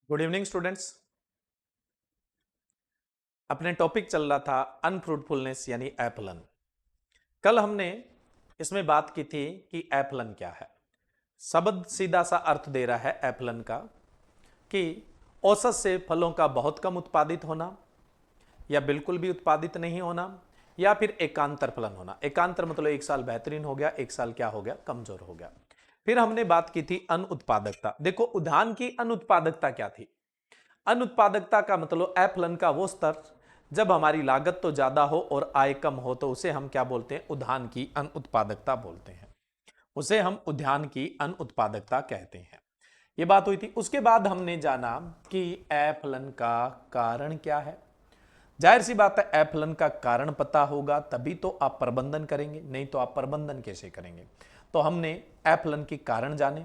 Good evening students. अपने topic चल रहा था अनफ्रूटफुलनेस यानी एफलन। कल हमने इसमें बात की थी कि एफलन क्या है। शब्द सीधा सा अर्थ दे रहा है एफलन का कि औसत से फलों का बहुत कम उत्पादित होना या बिल्कुल भी उत्पादित नहीं होना या फिर एकांतर फलन होना। एकांतर मतलब एक साल बेहतरीन हो गया, एक साल क्या हो गया, कमजोर हो गया। फिर हमने बात की थी अनुत्पादकता। देखो उद्यान की अनुत्पादकता क्या थी। अनुत्पादकता का मतलब एफलन का वो स्तर जब हमारी लागत तो ज्यादा हो और आय कम हो, तो उसे हम क्या बोलते हैं, उद्यान की अनुत्पादकता बोलते हैं। उसे हम उद्यान की अनुत्पादकता कहते हैं। ये बात हुई थी। उसके बाद हमने जाना कि एफलन का कारण क्या है। जाहिर सी बात है, एफलन का कारण पता होगा तभी तो आप प्रबंधन करेंगे, नहीं तो आप प्रबंधन कैसे करेंगे। तो हमने एफलन के कारण जाने।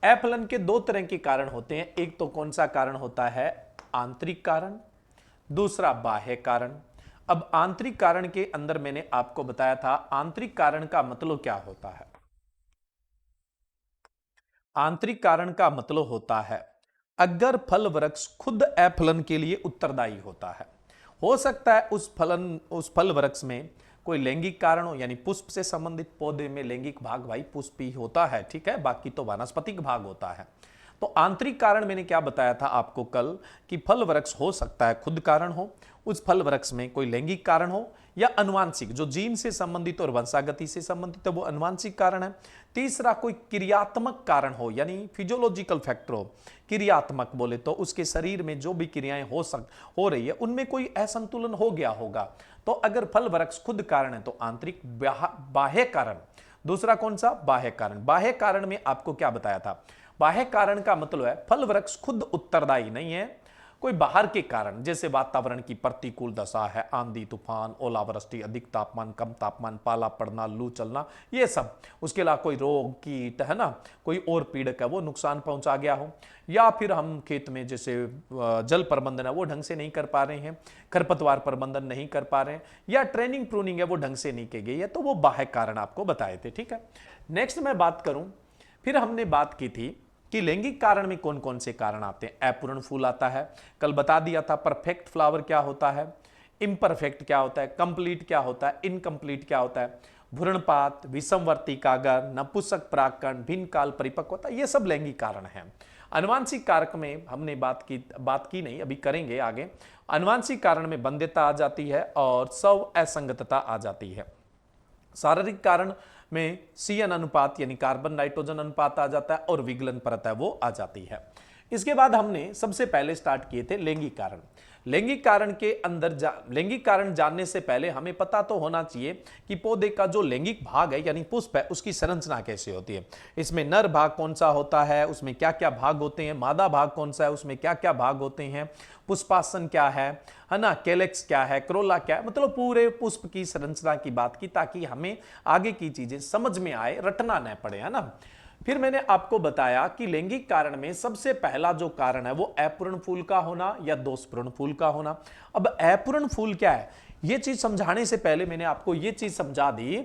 एफलन के दो तरह के कारण होते हैं। एक तो कौन सा कारण होता है, आंतरिक कारण, दूसरा बाह्य कारण। अब आंतरिक कारण के अंदर मैंने आपको बताया था आंतरिक कारण का मतलब क्या होता है। आंतरिक कारण का मतलब होता है अगर फल वृक्ष खुद एफलन के लिए उत्तरदायी होता है। हो सकता है उस फल वृक्ष में कोई लैंगिक कारण हो, यानी पुष्प से संबंधित। पौधे में लैंगिक भाग भाई पुष्प ही होता है, ठीक है, बाकी तो वानस्पतिक भाग होता है। तो आंतरिक कारण मैंने क्या बताया था आपको कल कि फल वृक्ष हो सकता है खुद कारण हो, उस फल वृक्ष में कोई लैंगिक कारण हो, या अनुवांशिक जो जीन से संबंधित और वंशागति से संबंधित है वो अनुवांशिक कारण है। तीसरा कोई क्रियात्मक कारण हो, यानी फिजियोलॉजिकल फैक्टर हो। क्रियात्मक बोले तो उसके शरीर में जो भी क्रियाएं हो रही है उनमें कोई असंतुलन हो गया होगा। तो अगर फल वृक्ष खुद कारण है तो आंतरिक। बाह्य कारण, दूसरा कौन सा, बाह्य कारण। बाह्य कारण में आपको क्या बताया था, बाह्य कारण का मतलब है फल वृक्ष खुद उत्तरदायी नहीं है, कोई बाहर के कारण जैसे वातावरण की प्रतिकूल दशा है, आंधी तूफान, ओलावृष्टि, अधिक तापमान, कम तापमान, पाला पड़ना, लू चलना, ये सब। उसके अलावा कोई रोग, कीट है ना, कोई और पीड़क है वो नुकसान पहुंचा गया हो, या फिर हम खेत में जैसे जल प्रबंधन है वो ढंग से नहीं कर पा रहे हैं, खरपतवार प्रबंधन नहीं कर पा रहे हैं, या ट्रेनिंग प्रूनिंग है वो ढंग से नहीं की गई है, तो वो बाह्य कारण आपको बताए थे। ठीक है, नेक्स्ट मैं बात करूं, फिर हमने बात की थी कि लैंगिक कारण में कौन कौन से कारण आते हैं। अपूर्ण फूल आता है, कल बता दिया था। परफेक्ट फ्लावर क्या होता है, इम्परफेक्ट क्या होता है, कंप्लीट क्या होता है, इनकम्प्लीट क्या होता है, भ्रूणपात, विषमवर्ती कागर, नपुंसक परागकण, भिन्न काल परिपक्वता, ये सब लैंगिक कारण हैं। अनुवांशिक कारक में हमने बात की नहीं, अभी करेंगे आगे। अनुवांशिक कारण में वंध्यता आ जाती है और स्व असंगतता आ जाती है। शारीरिक कारण में सीएन अनुपात यानी कार्बन नाइट्रोजन अनुपात आ जाता है और विगलन परत है वो आ जाती है। इसके बाद हमने सबसे पहले स्टार्ट किए थे लैंगिक कारण। लैंगिक कारण के अंदर लैंगिक कारण जानने से पहले हमें पता तो होना चाहिए कि पौधे का जो लैंगिक भाग है यानी पुष्प है उसकी संरचना कैसे होती है। इसमें नर भाग कौन सा होता है, उसमें क्या क्या भाग होते हैं, मादा भाग कौन सा है, उसमें क्या क्या भाग होते हैं, पुष्पासन क्या है ना, कैलेक्स क्या है, क्रोला क्या है, मतलब पूरे पुष्प की संरचना की बात की ताकि हमें आगे की चीजें समझ में आए, रटना न पड़े, है ना। फिर मैंने आपको बताया कि लैंगिक कारण में सबसे पहला जो कारण है वो अपूर्ण फूल का होना या दोषपूर्ण फूल का होना। अब अपूर्ण फूल क्या है ये चीज समझाने से पहले मैंने आपको ये चीज समझा दी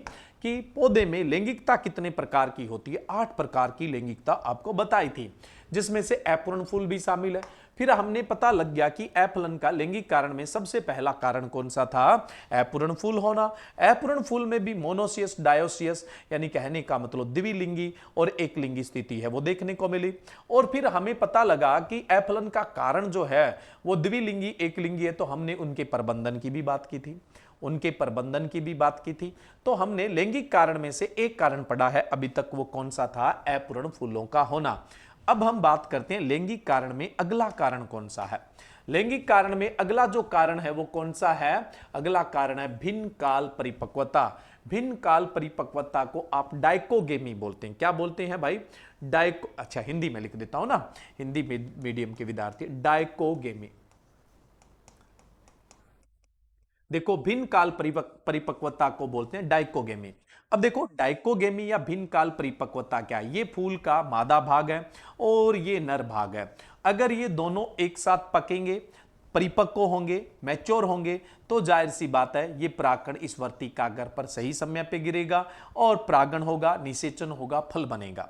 कि पौधे में लैंगिकता कितने प्रकार की होती है। 8 प्रकार की लैंगिकता आपको बताई थी, जिसमें से अपूर्ण फूल भी शामिल है। फिर हमने पता लग गया कि एफलन का लैंगिक कारण में सबसे पहला कारण कौन सा था, अपूर्ण फूल होना। अपूर्ण फूल में भी मोनोसियस, डायोसियस यानी कहने का मतलब द्विलिंगी और एक लिंगी स्थिति है वो देखने को मिली। और फिर हमें पता लगा कि एफलन का कारण जो है वो द्विलिंगी एक लिंगी है, तो हमने उनके प्रबंधन की भी बात की थी, उनके प्रबंधन की भी बात की थी। तो हमने लैंगिक कारण में से एक कारण पढ़ा है अभी तक, वो कौन सा था, अपूर्ण फूलों का होना। अब हम बात करते हैं लैंगिक कारण में अगला कारण कौन सा है। लैंगिक कारण में अगला जो कारण है वो कौन सा है, अगला कारण है भिन्न काल परिपक्वता। भिन्न काल परिपक्वता को आप डाइकोगेमी बोलते हैं। क्या बोलते हैं भाई, डाइको, अच्छा हिंदी में लिख देता हूं ना, हिंदी मीडियम के विद्यार्थी, डाइकोगेमी। देखो भिन्न काल परिपक्वता को बोलते हैं डाइकोगेमी। अब देखो डाइकोगेमी या भिन्न काल परिपक्वता क्या है, ये फूल का मादा भाग है और ये नर भाग है। अगर ये दोनों एक साथ पकेंगे, परिपक्व होंगे, मैच्योर होंगे, तो जाहिर सी बात है ये परागकण इस वर्ती कागर पर सही समय पे गिरेगा और परागण होगा, निषेचन होगा, फल बनेगा।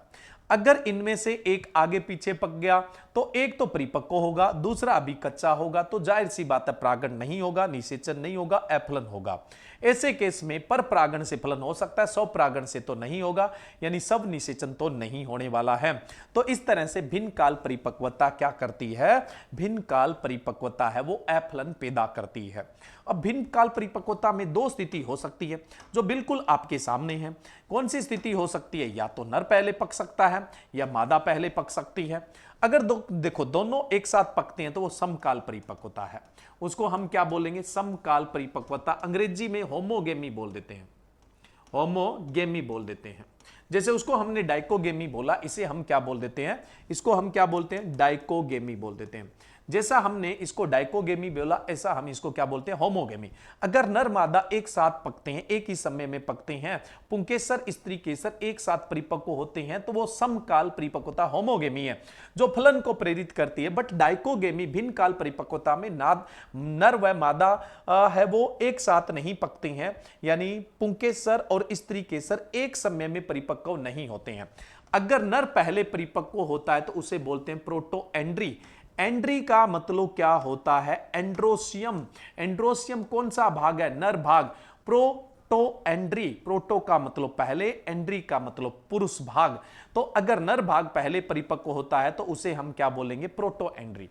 अगर इनमें से एक आगे पीछे पक गया तो एक तो परिपक्व होगा, दूसरा अभी कच्चा होगा, तो जाहिर सी बात है परागण नहीं होगा, निषेचन नहीं होगा, अफलन होगा। ऐसे केस में पर परागण से फलन हो सकता है, स्वपरागण से तो नहीं होगा, यानी सब निषेचन तो नहीं होने वाला है। तो इस तरह से भिन्न काल परिपक्वता क्या करती है, भिन्न काल परिपक्वता है वो अफलन पैदा करती है। अब भिन्न काल परिपक्वता में दो स्थिति हो सकती है जो बिल्कुल आपके सामने है। कौन सी स्थिति हो सकती है, या तो नर पहले पक सकता है या मादा पहले पक सकती है। अगर देखो दोनों एक साथ पकते हैं तो वो समकाल परिपक्वता है, उसको हम क्या बोलेंगे, समकाल परिपक्वता। अंग्रेजी में होमोगेमी बोल देते हैं, होमोगेमी बोल देते हैं। जैसे उसको हमने डाइकोगेमी बोला, इसे हम क्या बोल देते हैं, इसको हम क्या बोलते हैं, डाइकोगेमी बोल देते हैं। जैसा हमने इसको डाइकोगेमी बोला, ऐसा हम इसको क्या बोलते हैं, होमोगेमी। अगर नर मादा एक साथ पकते हैं, एक ही समय में पकते हैं, पुंकेसर स्त्री केसर एक साथ परिपक्व होते हैं, तो वो समकाल परिपक्वता होमोगेमी है जो फलन को प्रेरित करती है। बट डाइकोगेमी भिन्न काल परिपक्वता में नर व मादा है वो एक साथ नहीं पकते हैं, यानी पुंकेसर और स्त्री केसर एक समय में परिपक्व नहीं होते हैं। अगर नर पहले परिपक्व होता है तो उसे बोलते हैं प्रोटो एंड्री। एंड्री का मतलब क्या होता है, एंड्रोसियम। एंड्रोसियम कौन सा भाग है, नर भाग। प्रोटो एंड्री, प्रोटो का मतलब पहले, एंड्री का मतलब पुरुष भाग। तो अगर नर भाग पहले परिपक्व होता है तो उसे हम क्या बोलेंगे, प्रोटो एंड्री।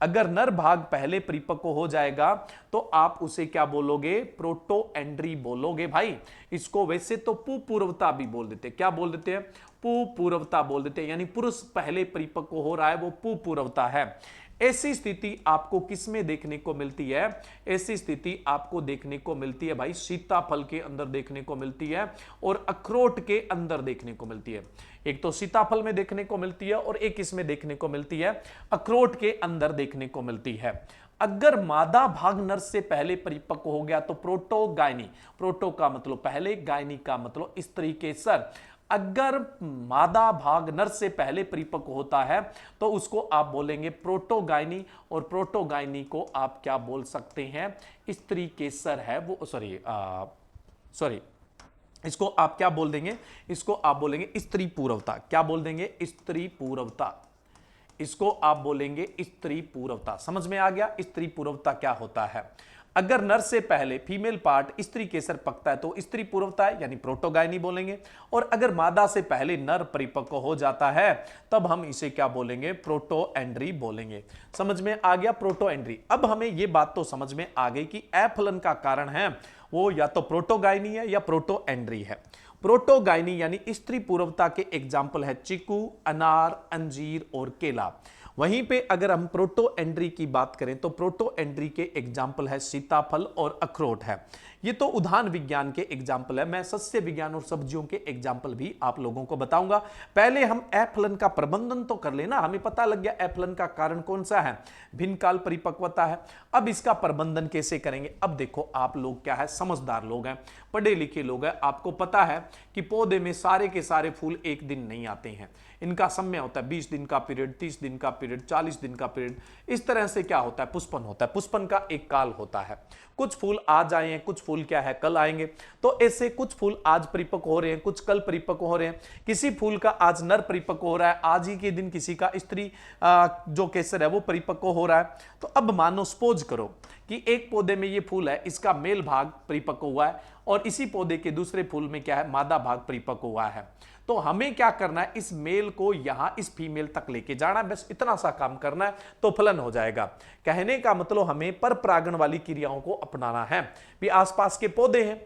अगर नर भाग पहले परिपक्व हो जाएगा तो आप उसे क्या बोलोगे, प्रोटो एंड्री बोलोगे भाई। इसको वैसे तो पुपूर्वता भी बोल देते हैं, क्या बोल देते हैं, पुपूर्वता बोल देते हैं, यानी पुरुष पहले परिपक्व हो रहा है वो पुपूर्वता है। ऐसी स्थिति आपको किसमें देखने को मिलती है, ऐसी स्थिति आपको देखने को मिलती है भाई सीताफल के अंदर देखने को मिलती है और अखरोट के अंदर देखने को मिलती है। एक तो सीताफल में देखने को मिलती है और एक इसमें देखने को मिलती है, अखरोट के अंदर देखने को मिलती है। अगर मादा भाग नर से पहले परिपक्व हो गया तो प्रोटोगायनी, प्रोटो का मतलब पहले, गायनी का मतलब स्त्री केसर। अगर मादा भाग नर से पहले परिपक्व होता है तो उसको आप बोलेंगे प्रोटोगायनी, और प्रोटोगायनी को आप क्या बोल सकते हैं, स्त्री केसर है वो, सॉरी इसको आप क्या बोल देंगे, इसको आप बोलेंगे स्त्री पूर्वता। क्या बोल देंगे, स्त्री पूर्वता। इसको आप बोलेंगे स्त्री पूर्वता। समझ में आ गया स्त्री पूर्वता क्या होता है। अगर नर से पहले फीमेल पार्ट स्त्री केसर पकता है तो स्त्री पूर्वता है, यानी प्रोटोगायनी बोलेंगे। और अगर मादा से पहले नर परिपक्व हो जाता है तब हम इसे क्या बोलेंगे, प्रोटो एंड्री बोलेंगे। समझ में आ गया प्रोटो एंड्री। अब हमें यह बात तो समझ में आ गई कि अफलन का कारण है वो या तो प्रोटोगायनी है या प्रोटो एंड्री है। प्रोटोगायनी यानी स्त्री पूर्वता के एग्जाम्पल है चीकू, अनार, अंजीर और केला। वहीं पे अगर हम प्रोटो एंड्री की बात करें तो प्रोटो एंड्री के एग्जाम्पल है सीताफल और अखरोट है। ये तो उद्यान विज्ञान के एग्जाम्पल है, मैं सस्य विज्ञान और सब्जियों के एग्जाम्पल भी आप लोगों को बताऊंगा। पहले हम अफलन का प्रबंधन तो कर लेना, हमें पता लग गया अफलन का कारण कौन सा है, भिन्न काल परिपक्वता है। अब इसका प्रबंधन कैसे करेंगे। अब देखो आप लोग क्या है, समझदार लोग हैं, पढ़े लिखे लोग हैं, आपको पता है कि पौधे में सारे के सारे फूल एक दिन नहीं आते हैं, इनका समय होता है 20 दिन का पीरियड, 30 दिन का पीरियड, 40 दिन का पीरियड। इस तरह से क्या होता है, पुष्पन होता है, पुष्पन का एक काल होता है। कुछ फूल आज आए हैं, कुछ फूल क्या है कल आएंगे। तो ऐसे कुछ फूल आज परिपक्व हो रहे हैं, कुछ कल परिपक्व हो रहे हैं। किसी फूल का आज नर परिपक्व हो रहा है, आज ही के दिन किसी का स्त्री जो केसर है वो परिपक्व हो रहा है। तो अब मानो सपोज करो कि एक पौधे में ये फूल है, इसका मेल भाग परिपक्व हुआ है और इसी पौधे के दूसरे फूल में क्या है, मादा भाग परिपक्व हुआ है। तो हमें क्या करना है, इस मेल को यहां इस फीमेल तक लेके जाना है, बस इतना सा काम करना है तो फलन हो जाएगा। कहने का मतलब हमें पर परागण वाली क्रियाओं को अपनाना है। भी आसपास के पौधे हैं,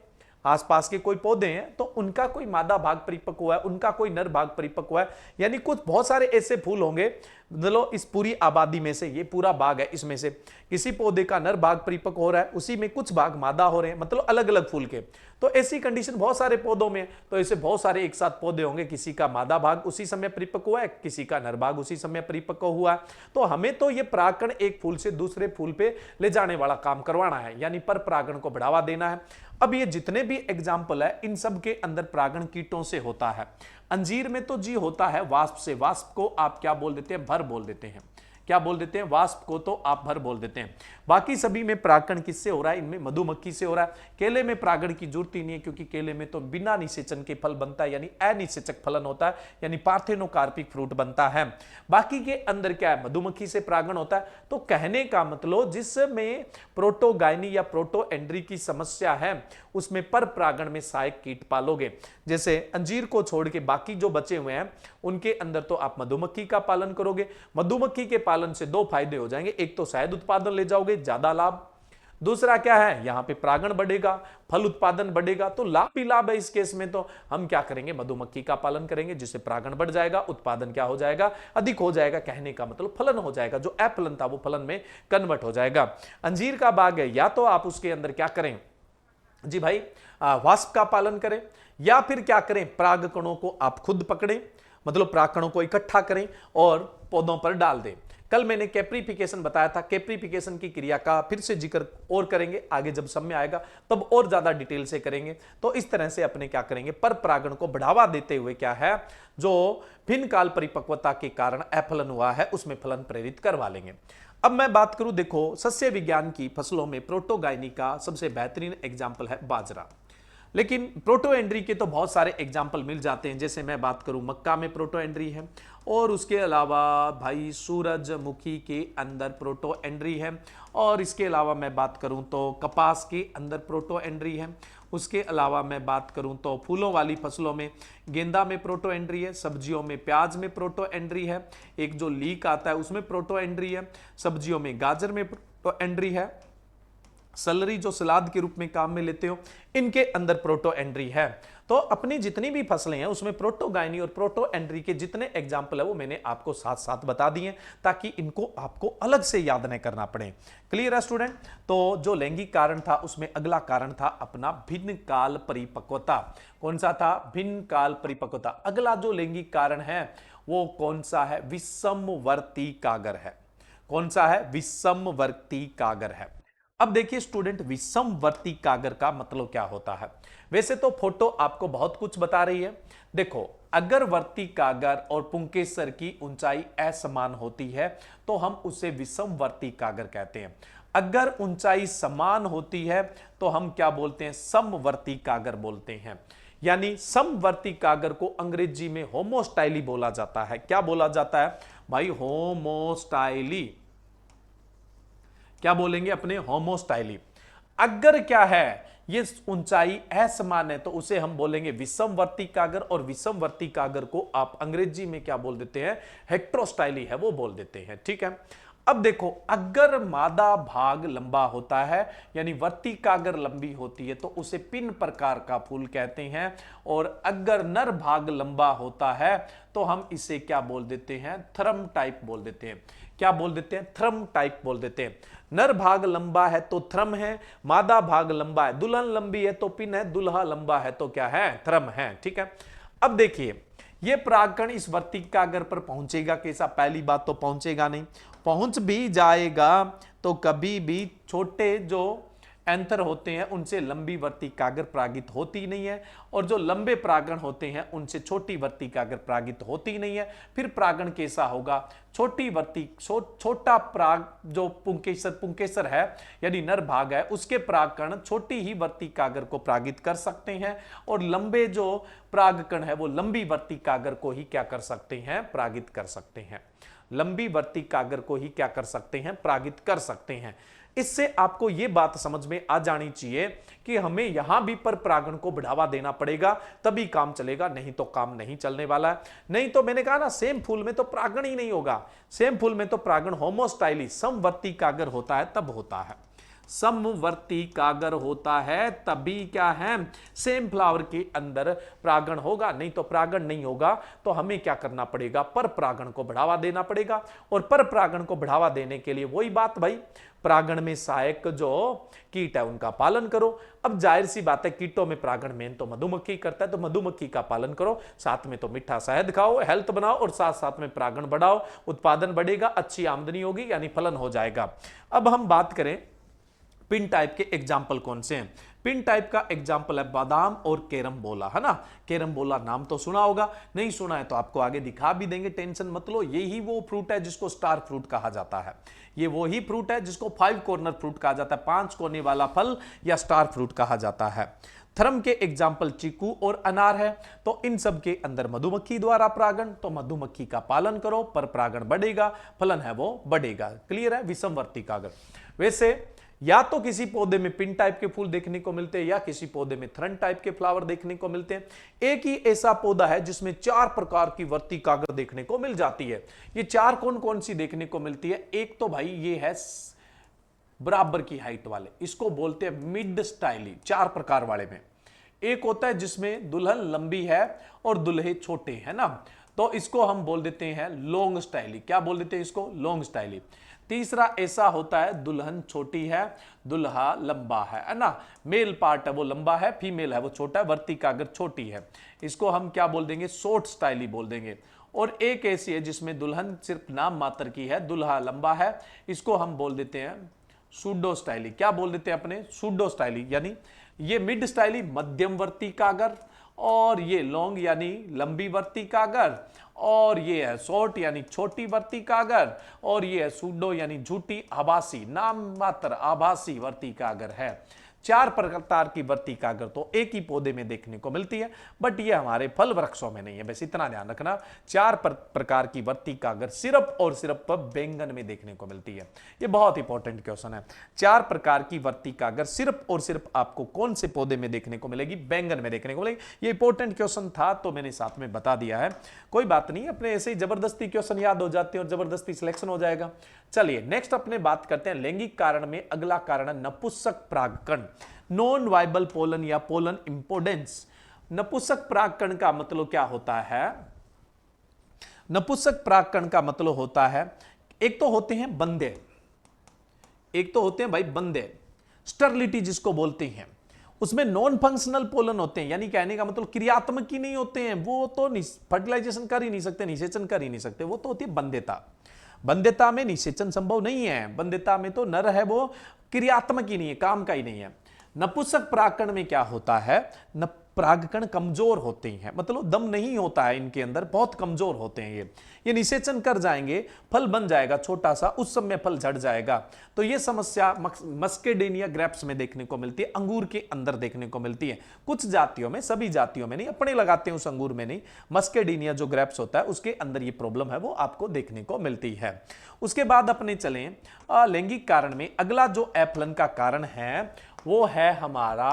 आसपास के कोई पौधे हैं तो उनका कोई मादा भाग परिपक्व हुआ है, उनका कोई नर भाग परिपक्व हुआ है, यानी कुछ बहुत सारे ऐसे फूल होंगे, मतलब इस पूरी आबादी में से, ये पूरा बाग है, इसमें से किसी पौधे का नर भाग परिपक्व हो रहा है, उसी में कुछ भाग मादा हो रहे हैं, मतलब अलग अलग फूल के। तो ऐसी कंडीशन बहुत सारे पौधों में, तो ऐसे बहुत सारे एक साथ पौधे होंगे, किसी का मादा भाग उसी समय परिपक्व हुआ है, किसी का नर भाग उसी समय परिपक्व हुआ है। तो हमें तो ये परागण एक फूल से दूसरे फूल पे ले जाने वाला काम करवाना है, यानी पर परागण को बढ़ावा देना है। अब ये जितने भी एग्जाम्पल है इन सब के अंदर परागण कीटों से होता है। अंजीर में तो जी होता है वाष्प से, वाष्प को आप क्या बोल देते हैं, भर बोल देते हैं। क्या बोल देते हैं, वाष्प को तो आप भर बोल देते हैं। बाकी सभी में परागण किससे हो रहा है, इनमें मधुमक्खी से हो रहा है। केले में परागण की जरूरत ही नहीं है, क्योंकि केले में तो बिना निषेचन के फल बनता है, यानी अनिषेचक फलन होता है, यानी पार्थेनोकार्पिक फ्रूट बनता है। बाकी के अंदर क्या है, मधुमक्खी से परागण होता है। तो कहने का मतलब जिसमें प्रोटोगायनी या प्रोटोएंड्री की समस्या है उसमें पर परागण में सहायक कीट पालोगे। जैसे अंजीर को छोड़ के बाकी जो बचे हुए हैं उनके अंदर तो आप मधुमक्खी का पालन करोगे। मधुमक्खी के पालन से दो फायदे हो जाएंगे, एक तो शहद उत्पादन ले जाओगे, ज्यादा लाभ। दूसरा क्या है, यहां पे परागण बढ़ेगा, फल उत्पादन बढ़ेगा, तो लाभ ही लाभ है। इस केस में तो हम क्या करेंगे, मधुमक्खी का पालन करेंगे, जिससे परागण बढ़ जाएगा, उत्पादन क्या हो जाएगा, अधिक हो जाएगा। कहने का मतलब फलन हो जाएगा, जो अफलन था वो फलन में कन्वर्ट हो जाएगा। अंजीर का बाग है, या तो आप उसके अंदर क्या करें जी भाई, वाष्प का पालन करें, या फिर क्या करें, पराग कणों को आप खुद पकड़ें, मतलब पराग कणों को इकट्ठा करें और पौधों पर डाल दें। कल मैंने कैप्रिफिकेशन बताया था, कैप्रिफिकेशन की क्रिया का फिर से जिक्र और करेंगे आगे, जब समय आएगा तब और ज्यादा डिटेल से करेंगे। तो इस तरह से अपने क्या करेंगे, पर परागण को बढ़ावा देते हुए क्या है, जो भिन्न काल परिपक्वता के कारण अफलन हुआ है उसमें फलन प्रेरित करवा लेंगे। अब मैं बात करूं, देखो सस्य विज्ञान की फसलों में प्रोटोगायनी का सबसे बेहतरीन एग्जाम्पल है बाजरा। लेकिन प्रोटोएंड्री के तो बहुत सारे एग्जाम्पल मिल जाते हैं। जैसे मैं बात करूं, मक्का में प्रोटोएंड्री है, और उसके अलावा भाई सूरजमुखी के अंदर प्रोटोएंड्री है, और इसके अलावा मैं बात करूं तो कपास के अंदर प्रोटोएंड्री है। उसके अलावा मैं बात करूं तो फूलों वाली फसलों में गेंदा में प्रोटोएंड्री है, सब्जियों में प्याज में प्रोटोएंड्री है, एक जो लीक आता है उसमें प्रोटोएंड्री है, सब्जियों में गाजर में प्रोटोएंड्री है, सलरी जो सलाद के रूप में काम में लेते हो इनके अंदर प्रोटोएंड्री है। तो अपनी जितनी भी फसलें हैं उसमें प्रोटोगायनी और प्रोटोएंड्री के जितने एग्जाम्पल है वो मैंने आपको साथ साथ बता दिए, ताकि इनको आपको अलग से याद नहीं करना पड़े। क्लियर है स्टूडेंट? तो जो लैंगिक कारण था उसमें अगला कारण था अपना भिन्न काल परिपक्वता। कौन सा था? भिन्न काल परिपक्वता। अगला जो लैंगिक कारण है वो कौन सा है? विषमवर्ती कागर है। कौन सा है? विषमवर्ती कागर है। अब देखिए स्टूडेंट, विषमवर्ती कागर का मतलब क्या होता है? वैसे तो फोटो आपको बहुत कुछ बता रही है। देखो, अगर वर्ती कागर और पुंकेसर की ऊंचाई असमान होती है तो हम उसे विषमवर्ती कागर कहते हैं। अगर ऊंचाई समान होती है तो हम क्या बोलते हैं? समवर्ती कागर बोलते हैं। यानी समवर्ती कागर को अंग्रेजी में होमोस्टाइली बोला जाता है। क्या बोला जाता है भाई? होमोस्टाइली। क्या बोलेंगे अपने? होमोस्टाइली। अगर क्या है, ये ऊंचाई असमान है तो उसे हम बोलेंगे विषमवर्ती कागर, और विषमवर्ती कागर को आप अंग्रेजी में क्या बोल देते हैं? हेट्रोस्टाइली है वो बोल देते हैं। ठीक है। अब देखो, अगर मादा भाग लंबा होता है यानी वर्ती कागर लंबी होती है तो उसे पिन प्रकार का फूल कहते हैं, और अगर नर भाग लंबा होता है तो हम इसे क्या बोल देते हैं? थ्रम टाइप बोल देते हैं। क्या बोल देते हैं? थ्रम टाइप बोल देते हैं। नर भाग लंबा है तो थ्रम है, मादा भाग लंबा है, दुल्हन लंबी है तो पिन है, दुल्हा लंबा है तो क्या है? थ्रम है। ठीक है। अब देखिए, ये परागकण इस वर्ती कागर पर पहुंचेगा कैसा? पहली बात तो पहुंचेगा नहीं, पहुंच भी जाएगा तो कभी भी छोटे जो एंथर होते हैं उनसे लंबी वर्ती कागर परागित होती नहीं है, और जो लंबे परागण होते हैं उनसे छोटी वर्ती कागर परागित होती नहीं है। फिर परागण कैसा होगा? छोटी वर्ती छोटा पराग जो पुंकेसर है यानी नर भाग है उसके परागकण छोटी ही वर्ती कागर को परागित कर सकते हैं, और लंबे जो परागकण है वो लंबी वर्ती कागर को ही क्या कर सकते हैं? परागित कर सकते हैं। लंबी वर्ती कागर को ही क्या कर सकते हैं? परागित कर सकते हैं। इससे आपको यह बात समझ में आ जानी चाहिए कि हमें यहां भी पर परागण को बढ़ावा देना पड़ेगा, तभी काम चलेगा, नहीं तो काम नहीं चलने वाला है। नहीं तो मैंने कहा ना, सेम फूल में तो परागण ही नहीं होगा। सेम फूल में तो परागण होमोस्टाइली समवर्ती कागर होता है तब होता है। समवर्ती कागर होता है तभी क्या है? सेम फ्लावर के अंदर परागण होगा, नहीं तो परागण नहीं होगा। तो हमें क्या करना पड़ेगा? पर परागण को बढ़ावा देना पड़ेगा, और पर परागण को बढ़ावा देने के लिए वही बात भाई, परागण में सहायक जो कीट है उनका पालन करो। अब जाहिर सी बात है, कीटों में परागण मेन तो मधुमक्खी करता है, तो मधुमक्खी का पालन करो, साथ में तो मीठा शहद खाओ, हेल्थ बनाओ, और साथ साथ में परागण बढ़ाओ, उत्पादन बढ़ेगा, अच्छी आमदनी होगी, यानी फलन हो जाएगा। अब हम बात करें पिन टाइप के एग्जाम्पल कौन से हैं। पिन टाइप का एग्जाम्पल है बादाम और कैरमबोला, है ना। कैरमबोला नाम तो सुना होगा, नहीं सुना है तो आपको आगे दिखा भी देंगे, टेंशन मत लो। यही वो फ्रूट है जिसको स्टार फ्रूट कहा जाता है। ये वो ही फ्रूट है जिसको 5 कॉर्नर फ्रूट कहा जाता है, 5 कोने वाला फल या स्टार फ्रूट कहा जाता है। थर्म के एग्जाम्पल चीकू और अनार है। तो इन सब के अंदर मधुमक्खी द्वारा परागण, तो मधुमक्खी का पालन करो, पर परागण बढ़ेगा, फलन है वो बढ़ेगा। क्लियर है, विषमवर्ती कागज। वैसे या तो किसी पौधे में पिन टाइप के फूल देखने को मिलते हैं या किसी पौधे में थ्रन टाइप के फ्लावर देखने को मिलते हैं। एक ही ऐसा पौधा है जिसमें 4 प्रकार की वर्ती कागर देखने को मिल जाती है। ये 4 कौन कौन सी देखने को मिलती है? एक तो भाई ये है बराबर की हाइट वाले, इसको बोलते हैं मिड स्टाइली, 4 प्रकार वाले में। एक होता है जिसमें दुल्हन लंबी है और दुल्हे छोटे हैं ना, तो इसको हम बोल देते हैं लॉन्ग स्टाइली। क्या बोल देते हैं इसको? Long styli. तीसरा ऐसा होता है दुल्हन छोटी है, दुल्हा लंबा है ना। मेल पार्ट है वो लंबा है, फीमेल है वो छोटा है, वर्ती कागर छोटी है, इसको हम क्या बोल देंगे? शॉर्ट स्टाइली बोल देंगे। और एक ऐसी है जिसमें दुल्हन सिर्फ नाम मात्र की है, दुल्हा लंबा है, इसको हम बोल देते हैं सूडो स्टाइली। क्या बोल देते हैं अपने? Pseudo styli. यानी ये मिड स्टाइली मध्यमवर्ती कागर, और ये लॉन्ग यानी लंबी वर्ती कागर, और ये है शॉर्ट यानी छोटी वर्ती कागर, और ये है सूडो यानी झूठी आभासी, नाम मात्र आभासी वर्ती कागर है। 4 प्रकार की वर्ती कागर तो एक ही पौधे में देखने को मिलती है, बट ये हमारे फल वृक्षों में नहीं है। बस इतना ध्यान रखना, 4 प्रकार की वर्ती कागर सिर्फ और सिर्फ बैंगन में देखने को मिलती है। ये बहुत इंपॉर्टेंट क्वेश्चन है। 4 प्रकार की वर्ती कागर सिर्फ और सिर्फ आपको कौन से पौधे में देखने को मिलेगी? बैंगन में देखने को मिलेगी। ये इंपॉर्टेंट क्वेश्चन था तो मैंने साथ में बता दिया है, कोई बात नहीं, अपने ऐसे ही जबरदस्ती क्वेश्चन याद हो जाते हैं और जबरदस्ती सिलेक्शन हो जाएगा। चलिए नेक्स्ट अपने बात करते हैं लैंगिक कारण में अगला कारण नपुंसक परागकण, नॉन वाइबल पोलन या पोलन इंपोर्टेंस। नपुंसक परागकण का मतलब क्या होता है? नपुंसक परागकण का मतलब होता है, एक तो होते हैं बंदे, एक तो होते हैं भाई बंदे, स्टरलिटी जिसको बोलते हैं, उसमें नॉन फंक्शनल पोलन होते हैं, यानी कहने का मतलब क्रियात्मक ही नहीं होते हैं, वो तो फर्टिलाइजेशन कर ही नहीं सकते, निषेचन कर ही नहीं सकते, वो तो होती है बंध्यता। बंध्यता में निषेचन संभव नहीं है, बंध्यता में तो नर है वो क्रियात्मक ही नहीं है, काम का ही नहीं है। नपुंसक परागकण में क्या होता है? परागकण कमजोर होते हैं, मतलब दम नहीं होता है इनके अंदर, बहुत कमजोर होते हैं ये निषेचन कर जाएंगे, फल बन जाएगा छोटा सा, उस समय फल झड़ जाएगा। तो ये समस्या मस्केडेनिया ग्रेप्स में देखने को मिलती है, अंगूर के अंदर देखने को मिलती है, कुछ जातियों में, सभी जातियों में नहीं, अपने लगाते हैं उस अंगूर में नहीं, मस्केडेनिया जो ग्रेप्स होता है उसके अंदर ये प्रॉब्लम है वो आपको देखने को मिलती है। उसके बाद अपने चलें लैंगिक कारण में अगला जो अफलन का कारण है वो है हमारा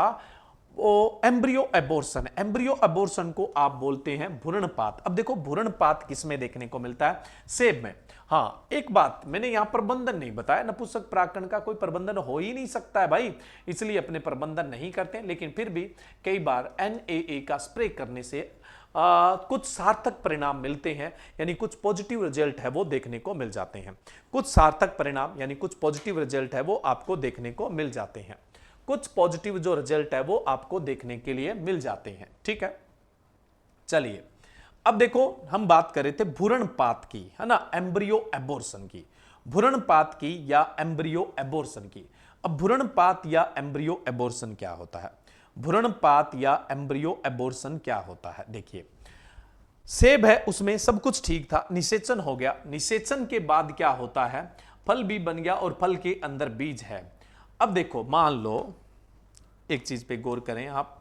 वो एम्ब्रियो एबॉर्शन। एम्ब्रियो एबॉर्शन को आप बोलते हैं भ्रूणपात। अब देखो भ्रूणपात किस में देखने को मिलता है? सेब में। हाँ, एक बात मैंने यहां प्रबंधन नहीं बताया, नपुंसक परागकण का कोई प्रबंधन हो ही नहीं सकता है भाई, इसलिए अपने प्रबंधन नहीं करते, लेकिन फिर भी कई बार NAA का स्प्रे करने से कुछ सार्थक परिणाम मिलते हैं, यानी कुछ पॉजिटिव रिजल्ट है वो देखने को मिल जाते हैं। कुछ सार्थक परिणाम यानी कुछ पॉजिटिव रिजल्ट है वो आपको देखने को मिल जाते हैं, कुछ पॉजिटिव जो रिजल्ट है वो आपको देखने के लिए मिल जाते हैं। ठीक है, चलिए अब देखो हम बात कर रहे थे भ्रूणपात की, है ना, एम्ब्रियो एबॉर्शन की, भ्रूणपात की या एम्ब्रियो एबॉर्शन की। अब भ्रूणपात या एम्ब्रियो एबॉर्शन क्या होता है? भ्रूणपात या एम्ब्रियो एबॉर्शन क्या होता है? देखिए सेब है, उसमें सब कुछ ठीक था, निषेचन हो गया, निषेचन के बाद क्या होता है? फल भी बन गया और फल के अंदर बीज है। अब देखो मान लो एक चीज पे गौर करें आप,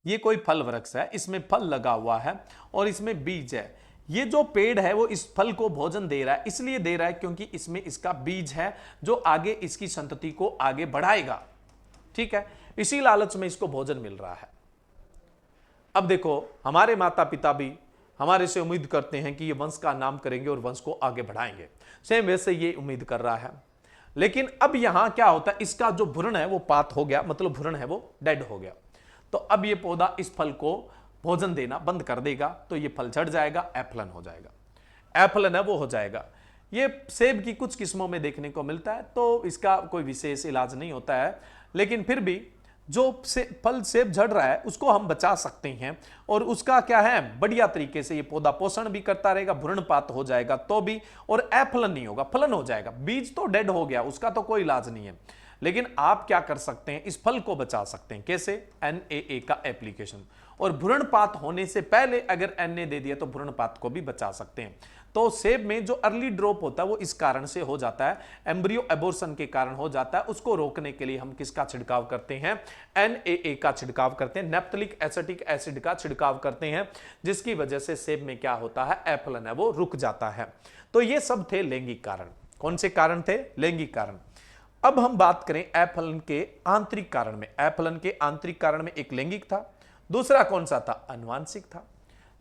ये कोई फल वृक्ष है, इसमें फल लगा हुआ है और इसमें बीज है। ये जो पेड़ है वो इस फल को भोजन दे रहा है, इसलिए दे रहा है क्योंकि इसमें इसका बीज है जो आगे इसकी संतति को आगे बढ़ाएगा। ठीक है, इसी लालच में इसको भोजन मिल रहा है। अब देखो हमारे माता पिता भी हमारे से उम्मीद करते हैं कि ये वंश का नाम करेंगे और वंश को आगे बढ़ाएंगे, सेम वैसे ये उम्मीद कर रहा है। लेकिन अब यहां क्या होता है, इसका जो भ्रूण है वो पात हो गया, मतलब भ्रूण है वो डेड हो गया, तो अब ये पौधा इस फल को भोजन देना बंद कर देगा, तो ये फल झड़ जाएगा, एफलन हो जाएगा, एफलन है वो हो जाएगा। ये सेब की कुछ किस्मों में देखने को मिलता है, तो इसका कोई विशेष इलाज नहीं होता है, लेकिन फिर भी जो फल सेब झड़ रहा है उसको हम बचा सकते हैं, और उसका क्या है, बढ़िया तरीके से ये पौधा पोषण भी करता रहेगा, भ्रूणपात हो जाएगा तो भी, और अफलन नहीं होगा, फलन हो जाएगा। बीज तो डेड हो गया, उसका तो कोई इलाज नहीं है, लेकिन आप क्या कर सकते हैं, इस फल को बचा सकते हैं। कैसे? NaA का एप्लीकेशन, और भ्रूणपात होने से पहले अगर Na दे दिया तो भ्रूणपात को भी बचा सकते हैं। तो सेब में जो अर्ली ड्रॉप होता है वो इस कारण से हो जाता है, एम्ब्रियो एबोर्शन के कारण हो जाता है। उसको रोकने के लिए हम किसका छिड़काव करते हैं? NaA का छिड़काव करते हैं, नैप्थेलिक एसिटिक एसिड का छिड़काव करते हैं, जिसकी वजह से सेब में क्या होता है, एफलन है वो रुक जाता है। तो ये सब थे लैंगिक कारण। कौन से कारण थे? लैंगिक कारण। अब हम बात करें एफलन के आंतरिक कारण में। एफलन के आंतरिक कारण में एक लैंगिक था, दूसरा कौन सा था? अनुवांशिक था।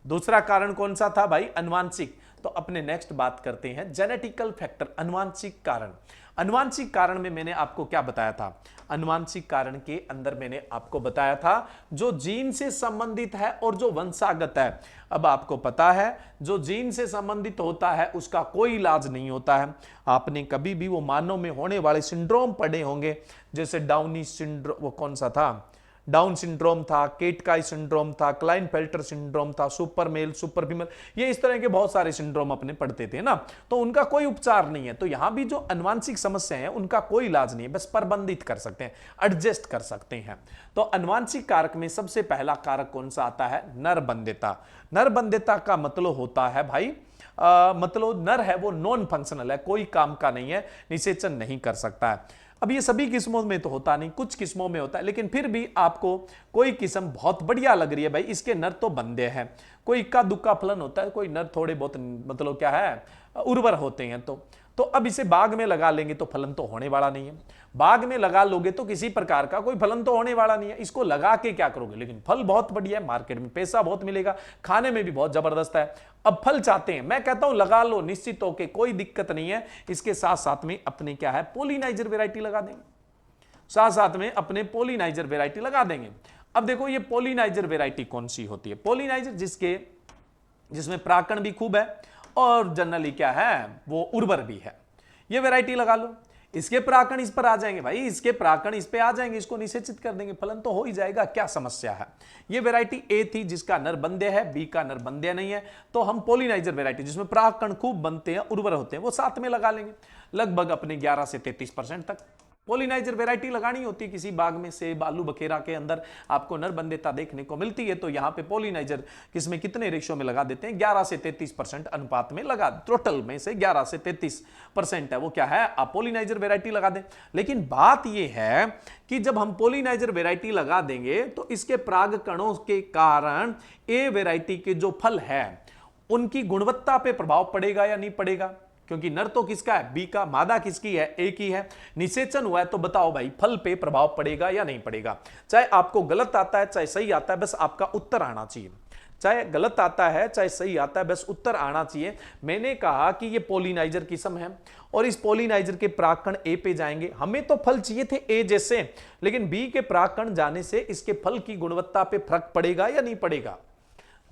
दूसरा कारण कौन सा था भाई? अनुवांशिक। तो अपने नेक्स्ट बात करते हैं जेनेटिकल फैक्टर, अनुवांशिक कारण। अनुवांशिक कारण में मैंने आपको क्या बताया था? अनुवांशिक कारण के अंदर मैंने आपको बताया था जो जीन से संबंधित है और जो वंशागत है। अब आपको पता है जो जीन से संबंधित होता है उसका कोई इलाज नहीं होता है। आपने कभी भी वो मानव में होने वाले सिंड्रोम पढ़े होंगे, जैसे डाउनी सिंड्रोम, वो कौन सा था, डाउन सिंड्रोम था, केटकाई सिंड्रोम था, क्लाइनफेल्टर सिंड्रोम था, सुपर मेल, सुपर फीमेल, ये इस तरह के बहुत सारे सिंड्रोम अपने पढ़ते थे ना। तो उनका कोई उपचार नहीं है। तो यहां भी जो अनुवांशिक समस्या है उनका कोई इलाज नहीं है, बस प्रबंधित कर सकते हैं, एडजस्ट कर सकते हैं। तो अनुवांशिक कारक में सबसे पहला कारक कौन सा आता है? नरबंध्यता। नरबंध्यता का मतलब होता है भाई मतलब नर है वो नॉन फंक्शनल है, कोई काम का नहीं है, निषेचन नहीं कर सकता है। अब ये सभी किस्मों में तो होता नहीं, कुछ किस्मों में होता है, लेकिन फिर भी आपको कोई किस्म बहुत बढ़िया लग रही है भाई, इसके नर तो बंदे हैं। कोई इक्का दुक्का फलन होता है, कोई नर थोड़े बहुत मतलब क्या है, उर्वर होते हैं। तो अब इसे बाग में लगा लेंगे तो फलन तो होने वाला नहीं है। बाग में लगा लोगे तो किसी प्रकार का कोई फलन तो होने वाला नहीं है। इसको लगा के क्या करोगे? लेकिन फल बहुत बढ़िया है, मार्केट में पैसा बहुत मिलेगा, खाने में भी बहुत जबरदस्त है। अब फल चाहते हैं, मैं कहता हूं लगा लो निश्चित होके, कोई दिक्कत नहीं है। इसके साथ साथ में अपने क्या है, पोलिनाइजर वेराइटी लगा देंगे, साथ साथ में अपने पोलिनाइजर वेराइटी लगा देंगे। अब देखो ये पोलिनाइजर वेराइटी कौन सी होती है? पोलिनाइजर जिसमें परागकण भी खूब है और जनरली क्या है, वो उर्वर भी है। ये वैरायटी लगा लो, इसके परागकण इस पर आ जाएंगे भाई, इसके परागकण इस पे आ जाएंगे, इसको निषेचित कर देंगे, फलन तो हो ही जाएगा, क्या समस्या है। ये वैरायटी ए थी जिसका नरबंध्य है, बी का नरबंध्य नहीं है, तो हम पोलिनाइजर वैरायटी जिसमें परागकण खूब बनते हैं, उर्वर होते हैं, वो साथ में लगा लेंगे। लगभग अपने 11 से 33% तक पोलिनाइजर वैरायटी लगानी होती है। किसी बाग में सेब, आलू बखेरा के अंदर आपको नरबंध्यता देखने को मिलती है, तो यहां पे पोलिनाइजर किसमें कितने रेशियो में लगा देते हैं? 11 से 33% अनुपात में लगा, टोटल में से 11 से 33% है वो क्या है, आप पोलिनाइजर वैरायटी लगा दें। लेकिन बात यह है कि जब हम पोलिनाइजर वैरायटी लगा देंगे तो इसके परागकणों के कारण ए वैरायटी के जो फल है उनकी गुणवत्ता पे प्रभाव पड़ेगा या नहीं पड़ेगा? क्योंकि नर तो किसका है? बी का। मादा किसकी है? ए की है। निषेचन हुआ है तो बताओ भाई फल पे प्रभाव पड़ेगा या नहीं पड़ेगा? चाहे आपको गलत आता है चाहे सही आता है, बस आपका उत्तर आना चाहिए। चाहे गलत आता है चाहे सही आता है, बस उत्तर आना चाहिए। मैंने कहा कि ये पोलिनाइजर किस्म है और इस पोलिनाइजर के परागकण ए पे जाएंगे, हमें तो फल चाहिए थे ए जैसे, लेकिन बी के परागकण जाने से इसके फल की गुणवत्ता पे फर्क पड़ेगा या नहीं पड़ेगा?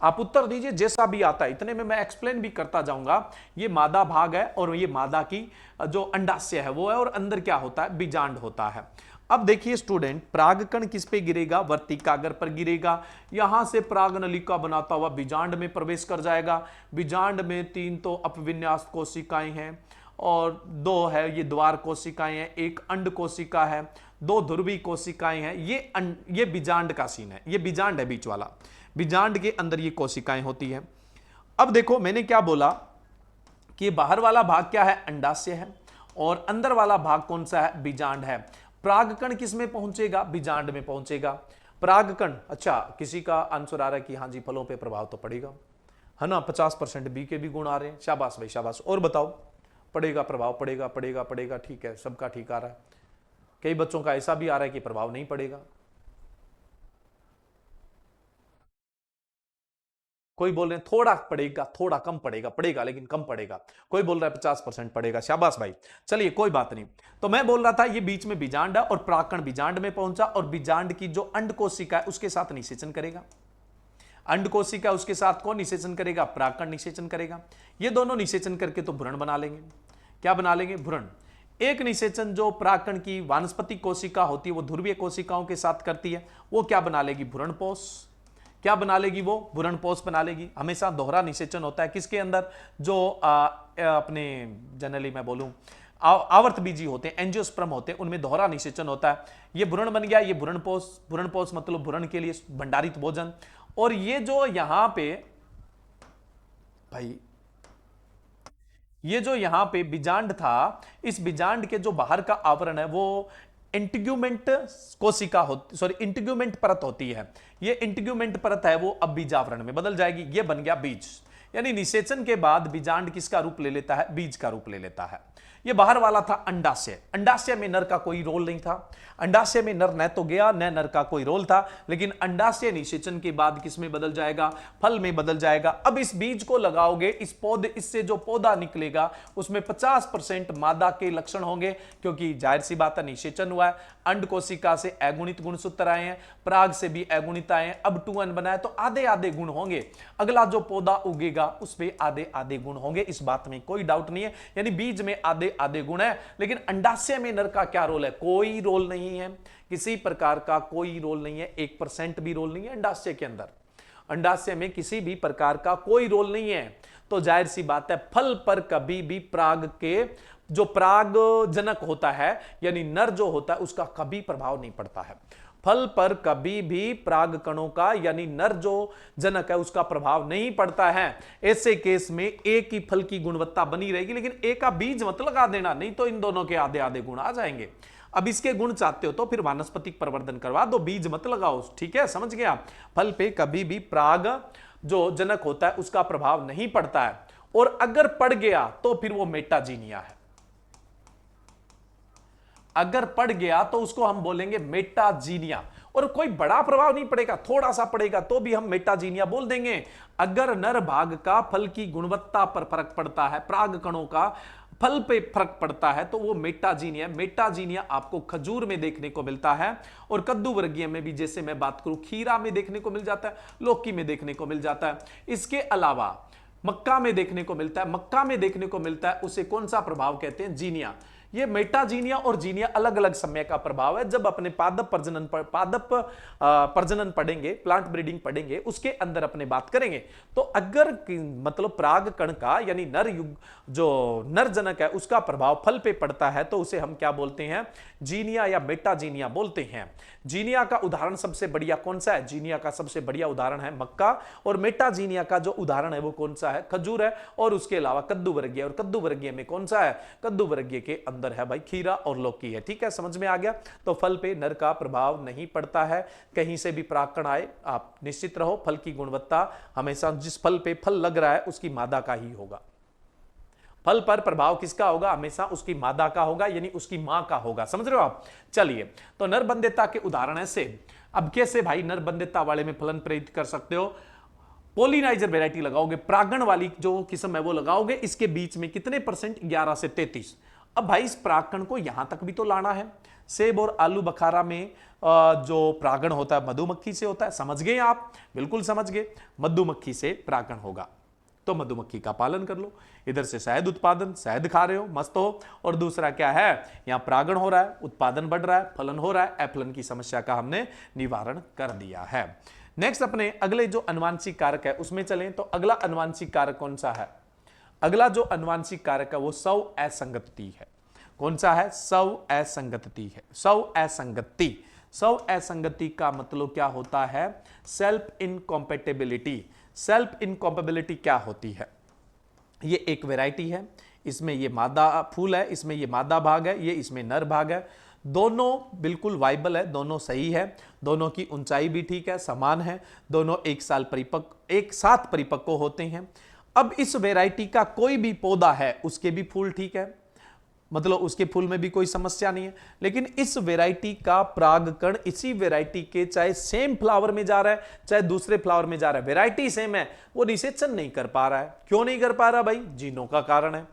आप उत्तर दीजिए जैसा भी आता है। इतने में मैं एक्सप्लेन भी करता जाऊंगा। ये मादा भाग है और ये मादा की जो अंडाशय है वो है, और अंदर क्या होता है? बीजांड होता है। अब देखिए स्टूडेंट, परागकण किस पे गिरेगा? वर्तिकाग्र पर गिरेगा। यहां से परागनलिका बनाता हुआ बीजांड में प्रवेश कर जाएगा। बीजांड में 3 तो अपविन्यास कोशिकाएं हैं और 2 है ये द्वार कोशिकाएं हैं, 1 अंड कोशिका है, 2 ध्रुवी कोशिकाएं हैं। ये बीजांड का सीन है, ये बीजांड है बीच वाला। बीजांड के अंदर ये कोशिकाएं होती हैं। अब देखो मैंने क्या बोला कि बाहर वाला भाग क्या है? अंडाशय है, और अंदर वाला भाग कौन सा है? बीजांड है। परागकण किस में पहुंचेगा? बीजांड में पहुंचेगा। परागकण, अच्छा किसी का आंसर आ रहा है कि हाँ जी फलों पे प्रभाव तो पड़ेगा, है ना, 50% बी के भी गुण आ रहे हैं। शाबाश भाई शाबाश। और बताओ, पड़ेगा प्रभाव? पड़ेगा पड़ेगा पड़ेगा, ठीक है, सबका ठीक आ रहा है। कई बच्चों का ऐसा भी आ रहा है कि प्रभाव नहीं पड़ेगा। कोई बोल रहे हैं थोड़ा पड़ेगा, थोड़ा कम पड़ेगा, पड़ेगा लेकिन कम पड़ेगा। कोई बोल रहा है 50% पड़ेगा। शाबाश भाई, चलिए कोई बात नहीं। तो मैं बोल रहा था ये बीच में बीजांड है और परागकण बीजांड में पहुंचा, और बीजांड की जो अंड कोशिका है उसके साथ निषेचन करेगा। अंड कोशिका उसके साथ कौन निषेचन करेगा? परागकण निषेचन करेगा। ये दोनों निषेचन करके तो भ्रूण बना लेंगे। क्या बना लेंगे? भ्रूण। एक निषेचन जो परागकण की वानस्पतिक कोशिका होती है वो ध्रुवीय कोशिकाओं के साथ करती है, वो क्या बना लेगी? भ्रूणपोष। क्या बना लेगी? वो भ्रूणपोष बना लेगी। हमेशा दोहरा निषेचन होता है किसके अंदर? जो अपने जनरली मैं बोलूं आवर्त बीजी होते हैं, एंजियोस्पर्म होते हैं, उनमें दोहरा निषेचन होता है। ये भ्रूण बन गया, ये भ्रूणपोष मतलब भ्रूण के लिए भंडारित भोजन। और ये जो यहां पे भाई ये जो यहां पे बीजांड था, इस बीजांड के जो बाहर का आवरण है वो इंटीग्यूमेंट कोशिका होती, सॉरी इंटीग्यूमेंट परत होती है। ये इंटीग्यूमेंट परत है वो अब बीजावरण में बदल जाएगी, ये बन गया बीज। यानी निषेचन के बाद बीजांड किसका रूप ले लेता है? बीज का रूप ले लेता है। ये बाहर वाला था अंडाशय। अंडाशय में नर का कोई रोल नहीं था। अंडाशय में नर न तो गया, न नर का कोई रोल था। लेकिन अंडाशय निषेचन के बाद किस में बदल जाएगा? फल में बदल जाएगा। अब इस बीज को लगाओगे, इस पौधे, इससे जो पौधा निकलेगा उसमें 50% मादा के लक्षण होंगे, क्योंकि जाहिर सी बात है निषेचन हुआ है। अंड कोशिका से अगुणित गुणसूत्र आए हैं, पराग से भी अगुणित आए हैं, अब 2n बनाए तो आधे आधे गुण होंगे। अगला जो पौधा उगेगा उसमें आधे आधे गुण होंगे, इस बात में कोई डाउट नहीं है। यानी बीज में आधे आधे गुण है। लेकिन अंडाशय में नर का क्या रोल है? कोई रोल नहीं है, किसी प्रकार का कोई रोल नहीं है, 1% भी रोल नहीं है अंडाशय के अंदर। अंडाशय में किसी भी प्रकार का कोई रोल नहीं है। तो जाहिर सी बात है फल पर कभी भी पराग के जो पराग जनक होता है यानी नर जो होता है उसका कभी प्रभाव नहीं पड़ता है। फल पर कभी भी पराग कणों का यानी नर जो जनक है उसका प्रभाव नहीं पड़ता है। ऐसे केस में एक ही फल की गुणवत्ता बनी रहेगी, लेकिन एक का बीज मत लगा देना, नहीं तो इन दोनों के आधे आधे गुण आ जाएंगे। अब इसके गुण चाहते हो तो फिर वानस्पतिक प्रवर्धन करवा दो, बीज मत लगाओ। ठीक है, समझ गया? फल पे कभी भी पराग जो जनक होता है उसका प्रभाव नहीं पड़ता है, और अगर पड़ गया तो फिर वो मेटाजीनिया है। अगर पड़ गया तो उसको हम बोलेंगे मेटाजीनिया, और कोई बड़ा प्रभाव नहीं पड़ेगा, थोड़ा सा पड़ेगा तो भी हम मेटाजीनिया बोल देंगे। अगर नर भाग का फल की गुणवत्ता पर फर्क पड़ता है, पराग कणों का फल पे फर्क पड़ता है, तो वो मेटाजीनिया। मेटाजीनिया आपको खजूर में देखने को मिलता है, और कद्दू वर्गीय में भी, जैसे मैं बात करूं, खीरा में देखने को मिल जाता है, लौकी में देखने को मिल जाता है। इसके अलावा मक्का में देखने को मिलता है। मक्का में देखने को मिलता है, उसे कौन सा प्रभाव कहते हैं? जीनिया। ये मेटाजीनिया और जीनिया अलग अलग समय का प्रभाव है। जब अपने पादप प्रजनन पढ़ेंगे, प्लांट ब्रीडिंग पढ़ेंगे, उसके अंदर अपने बात करेंगे। तो अगर मतलब पराग कण का यानी नर युग जो नर जनक है उसका प्रभाव फल पे पड़ता है तो उसे हम क्या बोलते हैं? जीनिया या मेटाजीनिया बोलते हैं। जीनिया का उदाहरण सबसे बढ़िया कौन सा है? जीनिया का सबसे बढ़िया उदाहरण है मक्का, और मेटाजीनिया का जो उदाहरण है वो कौन सा है? खजूर है। और उसके अलावा कद्दू वर्गीय, और कद्दू वर्गीय में कौन सा है? कद्दू वर्गीय के अंदर है भाई खीरा और लौकी है। ठीक है, समझ में आ गया? तो फल पे नर का प्रभाव नहीं पड़ता है। कहीं से भी परागकण आए, आप निश्चित रहो फल की गुणवत्ता हमेशा जिस फल पे फल लग रहा है उसकी मादा का ही होगा। फल पर प्रभाव किसका होगा? हमेशा उसकी मादा का होगा, यानी उसकी मां का होगा। समझ रहे हो आप? चलिए, तो नरबंधिता के उदाहरण है सेब। अब कैसे भाई नरबंधिता वाले में फलन प्रेरित कर सकते हो? पोलिनाइजर वेराइटी लगाओगे, परागण वाली जो किस्म है वो लगाओगे। इसके बीच में कितने परसेंट? 11 से 33। अब भाई इस परागकण को यहां तक भी तो लाना है। सेब और आलू बखारा में जो परागण होता है मधुमक्खी से होता है। समझ गए आप? बिल्कुल समझ गए। मधुमक्खी से परागण होगा तो मधुमक्खी का पालन कर लो। इधर से शहद उत्पादन, शहद खा रहे हो, मस्त हो। और दूसरा क्या है? यहां परागण हो रहा है, उत्पादन बढ़ रहा है, फलन हो रहा है। एफलन की समस्या का हमने निवारण कर दिया है। नेक्स्ट अपने अगले जो अनुवांशिक कारक है उसमें चलें। तो अगला अनुवांशिक कारक कौन सा है? अगला जो अनुवांशिक कारक है वो स्व असंगति है। कौन सा है? स्व असंगति है। स्व असंगति, स्व असंगति का मतलब क्या होता है? Self incompatibility. सेल्फ इनकॉम्पेबिलिटी क्या होती है? ये एक वैरायटी है, इसमें ये मादा फूल है, इसमें ये मादा भाग है, ये इसमें नर भाग है। दोनों बिल्कुल वाइबल है, दोनों सही है, दोनों की ऊंचाई भी ठीक है, समान है, दोनों एक साथ परिपक्व होते हैं। अब इस वैरायटी का कोई भी पौधा है उसके भी फूल ठीक है, मतलब उसके फूल में भी कोई समस्या नहीं है। लेकिन इस वैरायटी का परागकण इसी वैरायटी के चाहे सेम फ्लावर में जा रहा है चाहे दूसरे फ्लावर में जा रहा है, वैरायटी सेम है, वो निषेचन नहीं कर पा रहा है। क्यों नहीं कर पा रहा भाई? जीनों का कारण है।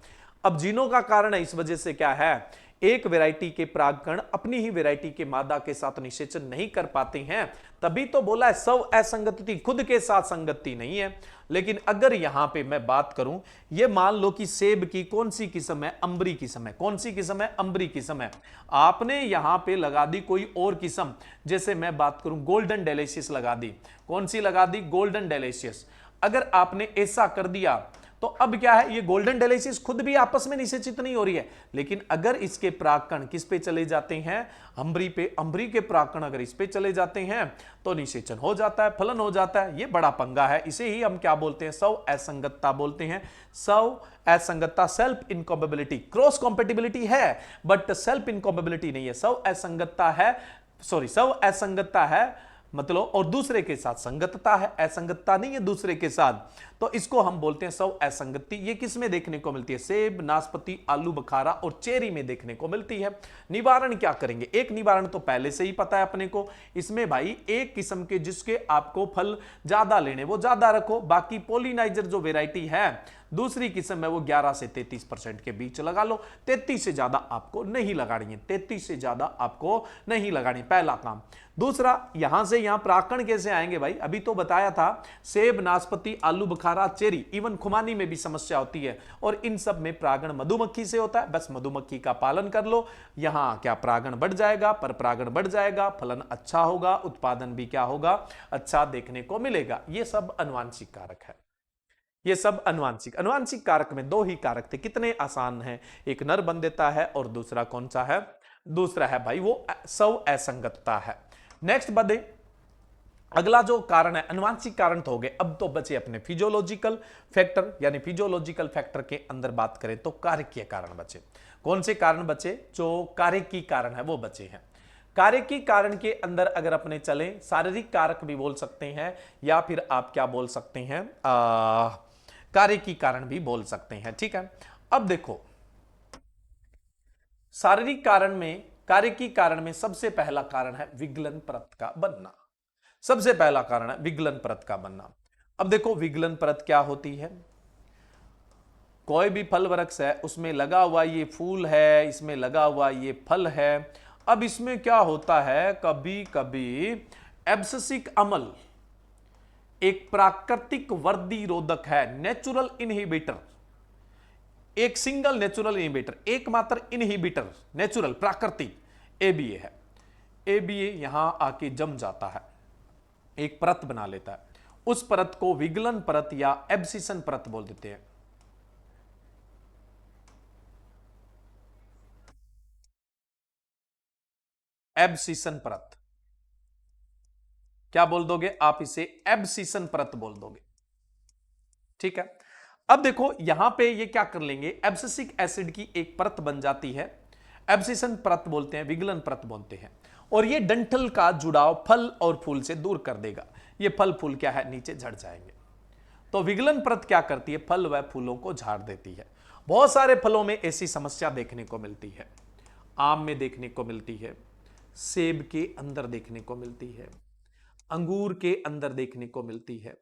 अब जीनों का कारण है, इस वजह से क्या है? एक वैरायटी के परागकण अपनी ही वैरायटी के मादा के साथ निषेचन नहीं कर पाते हैं। तभी तो बोला है स्व असंगति, खुद के साथ संगति नहीं है। लेकिन अगर यहां पे मैं बात करूं, ये मान लो कि सेब की कौन सी किस्म है? अंबरी किस्म है। कौन सी किस्म है? अंबरी किस्म है। आपने यहां पे लगा दी कोई और किस्म, जैसे मैं बात करूं गोल्डन डेलिशियस लगा दी। कौन सी लगा दी? Golden delicious. अगर आपने ऐसा कर दिया तो अब क्या है, ये गोल्डन डेलिसियस खुद भी आपस में निषेचित नहीं हो रही है, लेकिन अगर इसके परागकण किस पे चले जाते हैं, अंबरी पे, अंबरी के परागकण अगर इस पे चले जाते हैं तो निषेचन हो जाता है, फलन हो जाता है। ये बड़ा पंगा है, इसे ही हम क्या बोलते हैं, स्व असंगतता बोलते हैं। स्व असंगतता, सेल्फ इनकॉम्पेबिलिटी, क्रॉस कॉम्पेटिबिलिटी है बट सेल्फ इनकॉम्पेबिलिटी नहीं है। स्व असंगतता है, सॉरी, स्व असंगतता है मतलब, और दूसरे के साथ संगतता है, असंगतता नहीं है दूसरे के साथ, तो इसको हम बोलते हैं स्व असंगति। ये किस में देखने को मिलती है, सेब, नाशपाती, आलू बुखारा और चेरी में देखने को मिलती है। निवारण क्या करेंगे, एक निवारण तो पहले से ही पता है अपने को, इसमें भाई एक किस्म के जिसके आपको फल ज्यादा लेने वो ज्यादा रखो, बाकी पोलिनाइजर जो वेराइटी है दूसरी किस्म है वो 11 से 33% के बीच लगा लो, 33 से ज्यादा आपको नहीं लगानी है, 33 से ज्यादा आपको नहीं लगानी, पहला काम। दूसरा, यहां से यहां परागकण कैसे आएंगे भाई, अभी तो बताया था, सेब, नाशपाती, आलू बुखारा, चेरी, इवन खुमानी में भी समस्या होती है, और इन सब में परागण मधुमक्खी से होता है। बस मधुमक्खी का पालन कर लो, यहां क्या परागण बढ़ जाएगा, पर परागण बढ़ जाएगा, फलन अच्छा होगा, उत्पादन भी क्या होगा, अच्छा देखने को मिलेगा। ये सब अनुवांशिक कारक है, ये सब अनुवांशिक। अनुवांशिक कारक में दो ही कारक थे, कितने आसान हैं, एक नर बन देता है और दूसरा कौन सा है, दूसरा है भाई वो स्व असंगतता है। नेक्स्ट बढ़े, अगला जो कारण है, अनुवांशिक कारण तो हो गए, अब तो बचे अपने फिजियोलॉजिकल फैक्टर, यानी फिजियोलॉजिकल फैक्टर के अंदर बात करें तो कारकीय कारण बचे। कौन से कारण बचे, जो कारकीय कारण है वो बचे हैं। कारकीय कारण के अंदर अगर अपने चले, शारीरिक कारक भी बोल सकते हैं, या फिर आप क्या बोल सकते हैं, कारकीय कारण भी बोल सकते हैं, ठीक है। अब देखो, शारीरिक कारण में, कारकीय कारण में सबसे पहला कारण है विगलन परत का बनना, सबसे पहला कारण है विगलन परत का बनना। अब देखो विगलन परत क्या होती है, कोई भी फल वृक्ष है उसमें लगा हुआ ये फूल है, इसमें लगा हुआ ये फल है। अब इसमें क्या होता है, कभी कभी एब्सिसिक अम्ल एक प्राकृतिक वर्दी रोधक है, नेचुरल इनहिबिटर, एक सिंगल नेचुरल इनहिबिटर, एकमात्र इनहिबिटर नेचुरल प्राकृतिक एबीए है। एबीए यहां आके जम जाता है, एक परत बना लेता है, उस परत को विगलन परत या एब्सिशन परत बोल देते हैं। एब्सिशन परत, क्या बोल दोगे आप इसे, एब्सिशन परत बोल दोगे, ठीक है। अब देखो यहां पे ये क्या कर लेंगे, एब्सिसिक एसिड की एक परत बन जाती है, एब्सिशन परत बोलते हैं, विगलन परत बोलते हैं, और ये डंठल का जुड़ाव फल और फूल से दूर कर देगा, ये फल फूल क्या है नीचे झड़ जाएंगे। तो विगलन परत क्या करती है, फल व फूलों को झाड़ देती है। बहुत सारे फलों में ऐसी समस्या देखने को मिलती है, आम में देखने को मिलती है, सेब के अंदर देखने को मिलती है, अंगूर के अंदर देखने को मिलती है,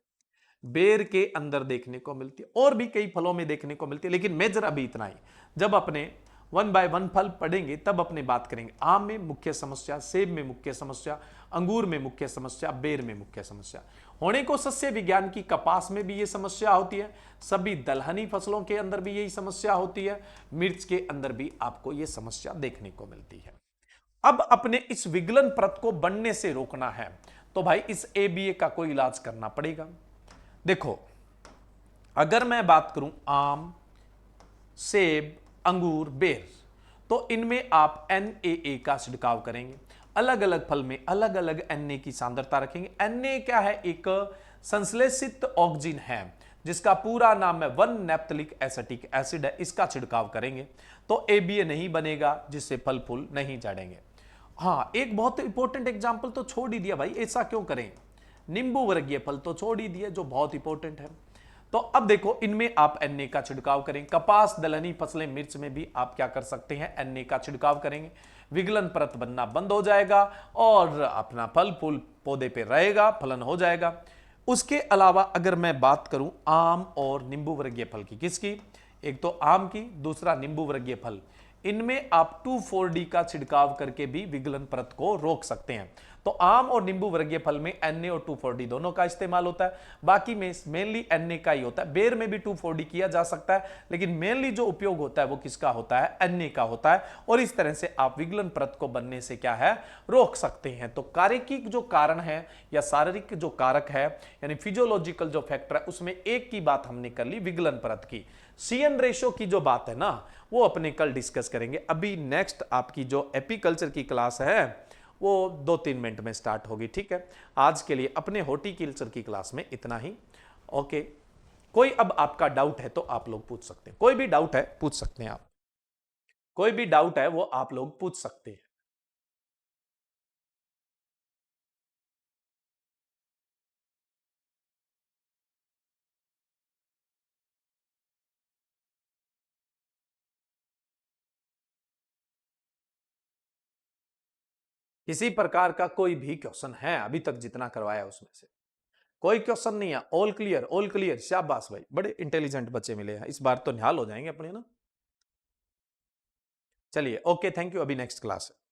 बेर के अंदर देखने को मिलती है, और भी कई फलों में देखने को मिलती है, लेकिन मेजर अभी इतना ही। जब अपने वन बाय वन फल पढ़ेंगे तब अपने बात करेंगे। आम में मुख्य समस्या, सेब में मुख्य समस्या, अंगूर में मुख्य समस्या, बेर में मुख्य समस्या होने को सस्य विज्ञान की कपास में भी ये समस्या होती है, सभी दलहनी फसलों के अंदर भी यही समस्या होती है, मिर्च के अंदर भी आपको ये समस्या देखने को मिलती है। अब अपने इस विगलन परत को बनने से रोकना है तो भाई इस एबीए का कोई इलाज करना पड़ेगा। देखो अगर मैं बात करूं आम, सेब, अंगूर, बेर, तो इनमें आप NaA का छिड़काव करेंगे, अलग अलग फल में अलग अलग Na की सांद्रता रखेंगे। Na क्या है, एक संश्लेषित ऑक्सीजन है जिसका पूरा नाम है 1 नैप्थलिक एसिटिक एसिड है, इसका छिड़काव करेंगे तो ABA नहीं बनेगा, जिससे फल फूल नहीं झड़ेंगे। हाँ, एक बहुत इंपॉर्टेंट एग्जाम्पल तो छोड़ ही दिया भाई, ऐसा क्यों करें, नींबू वर्गीय फल तो छोड़ ही दिए जो बहुत इंपॉर्टेंट है। तो अब देखो इनमें आप Na का छिड़काव करें, कपास, दलहनी फसलें, मिर्च में भी आप क्या कर सकते हैं, Na का छिड़काव करेंगे, विगलन परत बनना बंद हो जाएगा और अपना फल फूल पौधे पे रहेगा, फलन हो जाएगा। उसके अलावा अगर मैं बात करूं आम और नींबू वर्गीय फल की, किसकी, एक तो आम की, दूसरा नींबू वर्गीय फल, इनमें आप 2,4-D का छिड़काव करके भी विगलन परत को रोक सकते हैं। तो आम और नींबू वर्गीय फल में Na और 2,4-D दोनों का इस्तेमाल होता है, बाकी में मेनली Na का ही होता है। बेर में भी 2,4-D किया जा सकता है, लेकिन मेनली जो उपयोग होता है वो किसका होता है, Na का होता है। और इस तरह से आप विगलन परत को बनने से क्या है, रोक सकते हैं। तो कार्यिक जो कारण है या शारीरिक जो कारक है यानी फिजियोलॉजिकल जो फैक्टर है, उसमें एक की बात हमने कर ली, विगलन परत की। CN रेशो की जो बात है ना, वो अपने कल डिस्कस करेंगे। अभी नेक्स्ट आपकी जो एपीकल्चर की क्लास है वो 2-3 मिनट में स्टार्ट होगी, ठीक है। आज के लिए अपने हॉर्टिकल्चर की क्लास में इतना ही। ओके, कोई अब आपका डाउट है तो आप लोग पूछ सकते हैं, कोई भी डाउट है पूछ सकते हैं आप, कोई भी डाउट है वो आप लोग पूछ सकते हैं। किसी प्रकार का कोई भी क्वेश्चन है अभी तक जितना करवाया उसमें से? कोई क्वेश्चन नहीं है? ऑल क्लियर, ऑल क्लियर, शाबाश भाई, बड़े इंटेलिजेंट बच्चे मिले हैं, इस बार तो निहाल हो जाएंगे अपने ना। चलिए ओके, थैंक यू, अभी नेक्स्ट क्लास है।